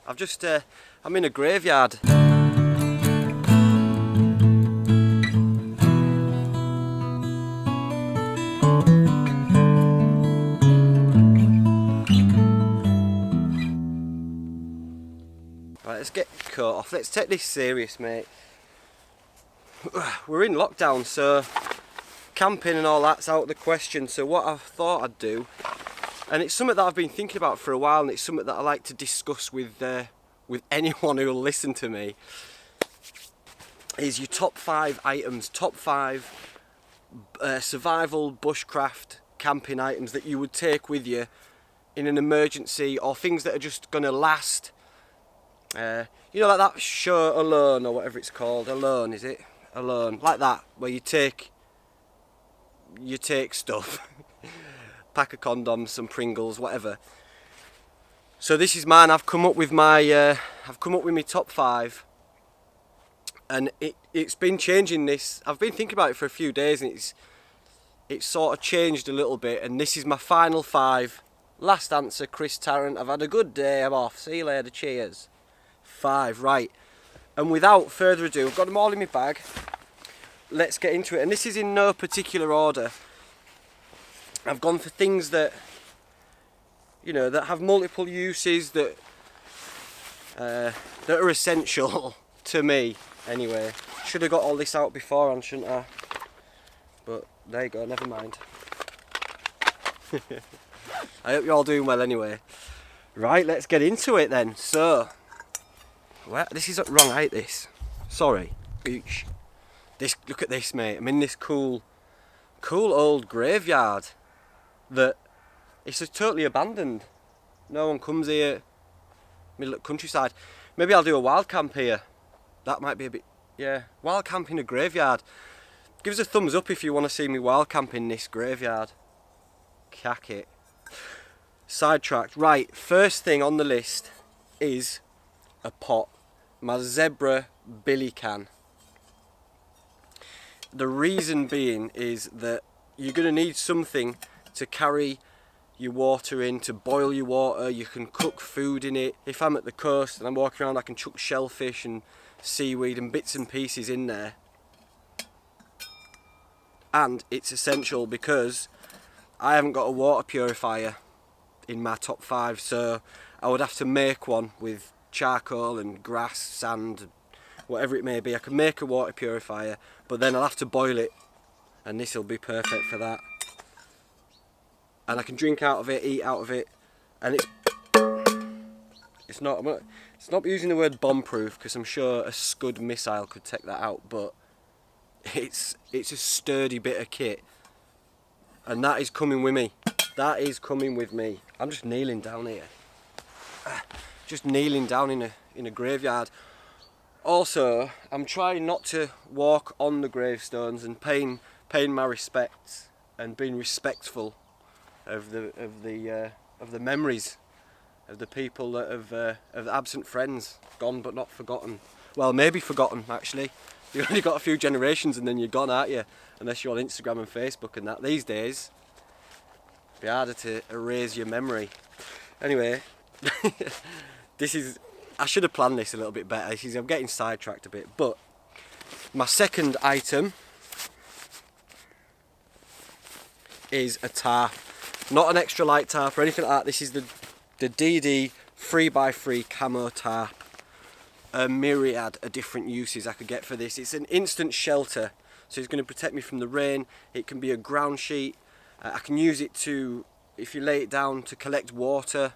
I'm in a graveyard. Right, let's get the coat off. Let's take this serious, mate. We're in lockdown, so camping and all that's out of the question. So what I thought I'd do, and it's something that I've been thinking about for a while, and it's something that I like to discuss with anyone who will listen to me, is your top 5 items, top 5 survival, bushcraft, camping items that you would take with you in an emergency, or things that are just going to last. You know, like that show Alone, or whatever it's called. Alone, is it? Alone, like that, where you take stuff. Pack of condoms, some Pringles, whatever. So this is mine. I've come up with my top 5, and it's been changing. This, I've been thinking about it for a few days, and it's sort of changed a little bit. And this is my final 5. Last answer, Chris Tarrant. I've had a good day. I'm off. See you later. Cheers. 5, right. And without further ado, I've got them all in my bag. Let's get into it. And this is in no particular order. I've gone for things that, you know, that have multiple uses, that are essential to me. Anyway, should have got all this out beforehand, shouldn't I? But there you go. Never mind. I hope you're all doing well anyway. Right, let's get into it then. So, well, this is wrong. I hate this. Sorry. Eesh. Look at this, mate. I'm in this cool old graveyard that it's just totally abandoned. No one comes here. Middle of the countryside. Maybe I'll do a wild camp here. That might be a bit, yeah. Wild camp in a graveyard. Give us a thumbs up if you want to see me wild camp in this graveyard. Cack it. Sidetracked. Right, first thing on the list is a pot. My Zebra billy can. The reason being is that you're going to need something to carry your water in, to boil your water. You can cook food in it. If I'm at the coast and I'm walking around, I can chuck shellfish and seaweed and bits and pieces in there. And it's essential because I haven't got a water purifier in my top 5, so I would have to make one with charcoal and grass, sand, whatever it may be. I can make a water purifier, but then I'll have to boil it, and this will be perfect for that. And I can drink out of it, eat out of it, and it's not using the word bomb-proof because I'm sure a Scud missile could take that out, but it's a sturdy bit of kit, and that is coming with me. That is coming with me. I'm just kneeling down here. Just kneeling down in a graveyard. Also, I'm trying not to walk on the gravestones and paying my respects and being respectful of the memories of the people that of absent friends, gone but not forgotten. Well, maybe forgotten actually. You've only got a few generations and then you're gone, aren't you? Unless you're on Instagram and Facebook and that. These days, it'd be harder to erase your memory. Anyway, I should have planned this a little bit better. I'm getting sidetracked a bit, but my second item is a tarp. Not an extra light tarp or anything like that. This is the DD 3x3 camo tarp. A myriad of different uses I could get for this. It's an instant shelter, so it's going to protect me from the rain. It can be a ground sheet. I can use it to, if you lay it down, to collect water.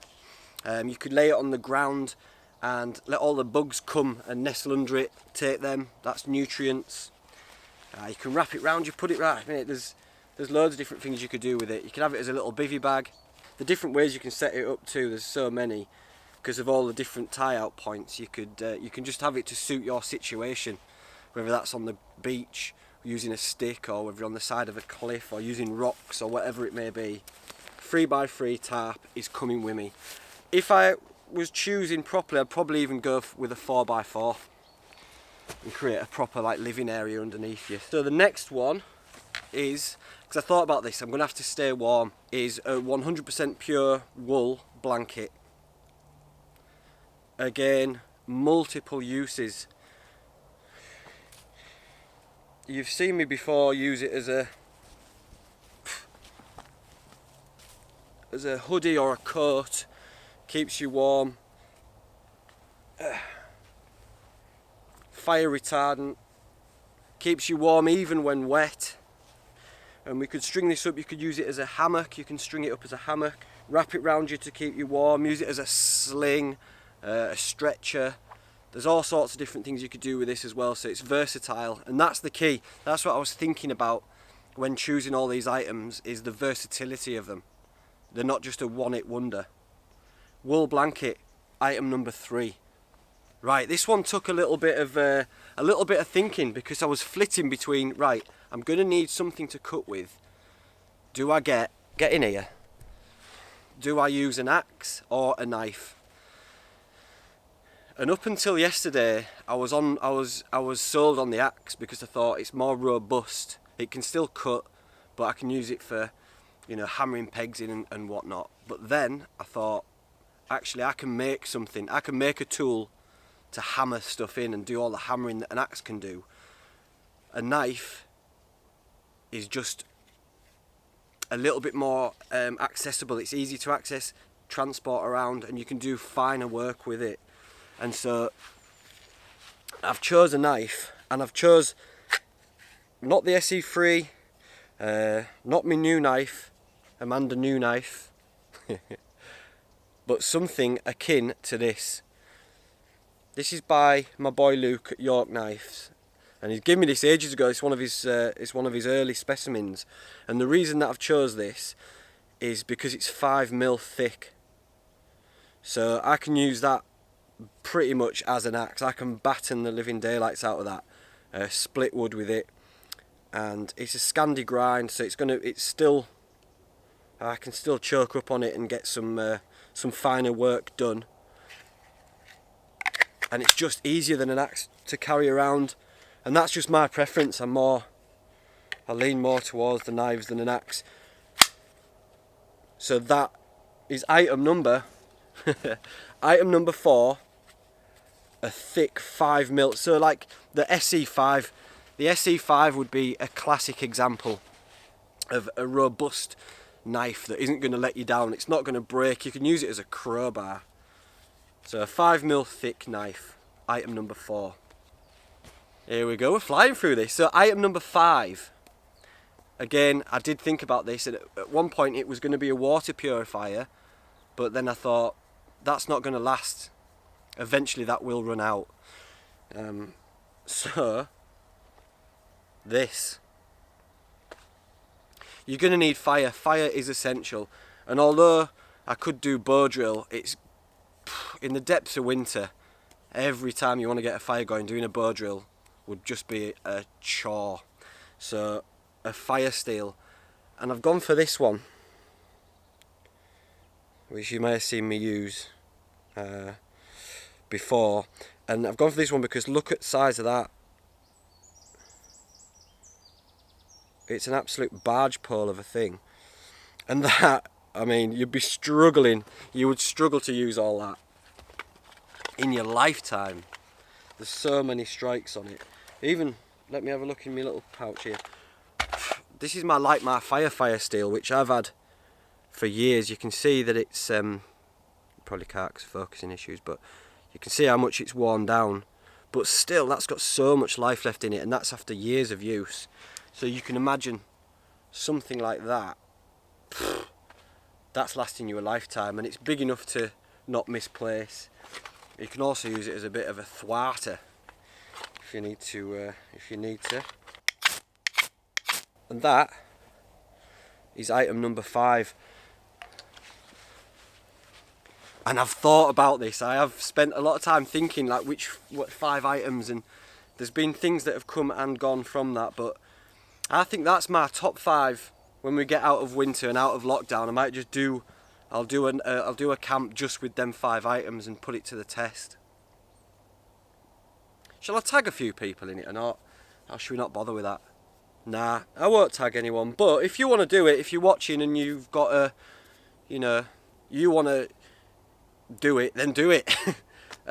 You could lay it on the ground and let all the bugs come and nestle under it, take them. That's nutrients. You can wrap it round, you put it right. I mean, there's loads of different things you could do with it. You can have it as a little bivvy bag. The different ways you can set it up too, there's so many. Because of all the different tie-out points, you can just have it to suit your situation. Whether that's on the beach, using a stick, or whether you're on the side of a cliff, or using rocks, or whatever it may be. 3x3 tarp is coming with me. If I was choosing properly, I'd probably even go with a 4x4 and create a proper living area underneath you. So the next one is, because I thought about this, I'm going to have to stay warm, is a 100% pure wool blanket. Again, multiple uses. You've seen me before use it as a hoodie or a coat. Keeps you warm. Fire retardant. Keeps you warm even when wet. And we could string this up. You could use it as a hammock. You can string it up as a hammock. Wrap it round you to keep you warm. Use it as a sling, a stretcher. There's all sorts of different things you could do with this as well, so it's versatile, and that's the key. That's what I was thinking about when choosing all these items, is the versatility of them. They're not just a one-hit wonder. Wool blanket, item number 3. Right, this one took a little bit of thinking, because I was flitting between, right, I'm going to need something to cut with. Do I get in here? Do I use an axe or a knife? And up until yesterday, I was sold on the axe, because I thought it's more robust. It can still cut, but I can use it for, you know, hammering pegs in and whatnot. But then I thought, actually, I can make something. I can make a tool to hammer stuff in and do all the hammering that an axe can do. A knife is just a little bit more accessible. It's easy to access, transport around, and you can do finer work with it. And so I've chose a knife, and I've chose not the SE3, not my new knife, Amanda new knife, but something akin to this. This is by my boy Luke at York Knives, and he's given me this ages ago. It's one of his early specimens, and the reason that I've chose this is because it's 5mm thick, so I can use that pretty much as an axe. I can batten the living daylights out of that, split wood with it, and it's a Scandi grind, so I can still choke up on it and get some finer work done. And it's just easier than an axe to carry around, and that's just my preference. I lean more towards the knives than an axe. So that is item number item number 4. A thick 5mm. So like the SE5, the SE5 would be a classic example of a robust knife that isn't going to let you down. It's not going to break. You can use it as a crowbar. So a 5mm thick knife, item number 4. Here we go, we're flying through this. So item number 5. Again, I did think about this, and at one point it was going to be a water purifier, but then I thought, that's not going to last. Eventually that will run out. So this, you're going to need fire. Fire is essential, and although I could do bow drill, it's in the depths of winter. Every time you want to get a fire going, doing a bow drill would just be a chore. So a fire steel, and I've gone for this one, which you may have seen me use before, and I've gone for this one because look at the size of that. It's an absolute barge pole of a thing, and that, I mean, you would struggle to use all that in your lifetime. There's so many strikes on it. Even, let me have a look in my little pouch here. This is my fire steel, which I've had for years. You can see that it's probably can't because of focusing issues, but you can see how much it's worn down, but still that's got so much life left in it, and that's after years of use. So you can imagine something like that, that's lasting you a lifetime, and it's big enough to not misplace. You can also use it as a bit of a thwarter if you need to. And that is item number 5. And I've thought about this. I have spent a lot of time thinking like what 5 items, and there's been things that have come and gone from that, but I think that's my top 5 when we get out of winter and out of lockdown. I might just I'll do a camp just with them 5 items and put it to the test. Shall I tag a few people in it or not? Or should we not bother with that? Nah, I won't tag anyone, but if you want to do it, if you're watching and you've got you want to do it, then do it.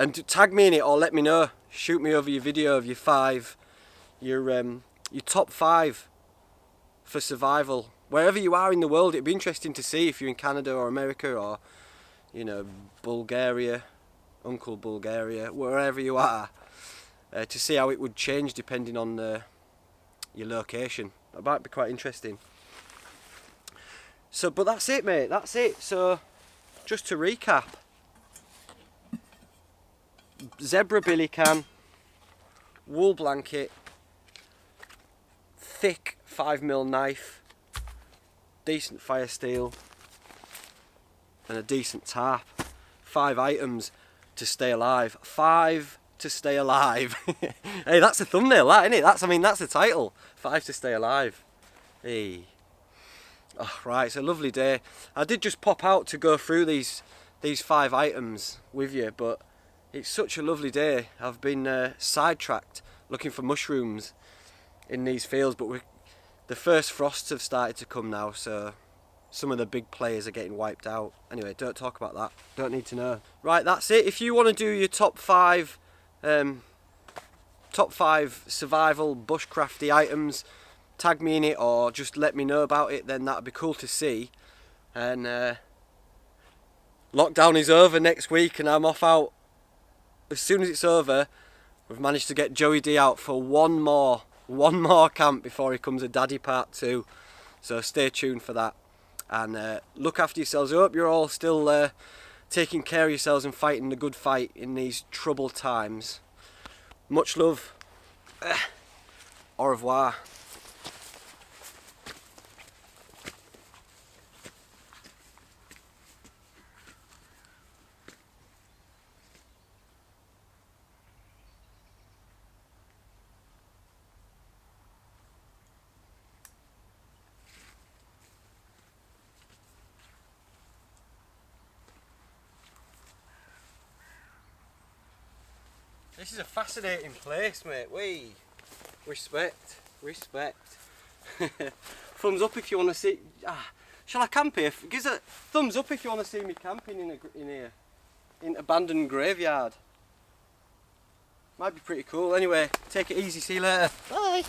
And tag me in it or let me know. Shoot me over your video of your top 5 for survival. Wherever you are in the world, it'd be interesting to see if you're in Canada or America or, you know, Bulgaria, Uncle Bulgaria, wherever you are, to see how it would change depending on your location. That might be quite interesting. So, but that's it, mate, that's it. So, just to recap, zebra billy can, wool blanket, thick 5mm knife, decent fire steel, and a decent tarp. 5 items to stay alive. 5 to stay alive. Hey, that's a thumbnail, that, isn't it? That's the title. 5 to stay alive. Hey. Oh, right, it's a lovely day. I did just pop out to go through these 5 items with you, but it's such a lovely day. I've been sidetracked looking for mushrooms in these fields, but the first frosts have started to come now, so some of the big players are getting wiped out. Anyway, don't talk about that. Don't need to know. Right, that's it. If you want to do your top 5 survival bushcrafty items, tag me in it or just let me know about it, then that'd be cool to see. And lockdown is over next week and I'm off out. As soon as it's over, we've managed to get Joey D out for one more camp before he comes a daddy part 2. So stay tuned for that. And look after yourselves. I hope you're all still taking care of yourselves and fighting the good fight in these troubled times. Much love. Au revoir. This is a fascinating place, mate. Wee. Respect. Thumbs up if you want to see. Shall I camp here? Give us a thumbs up if you want to see me camping in here, in abandoned graveyard. Might be pretty cool. Anyway, take it easy. See you later. Bye.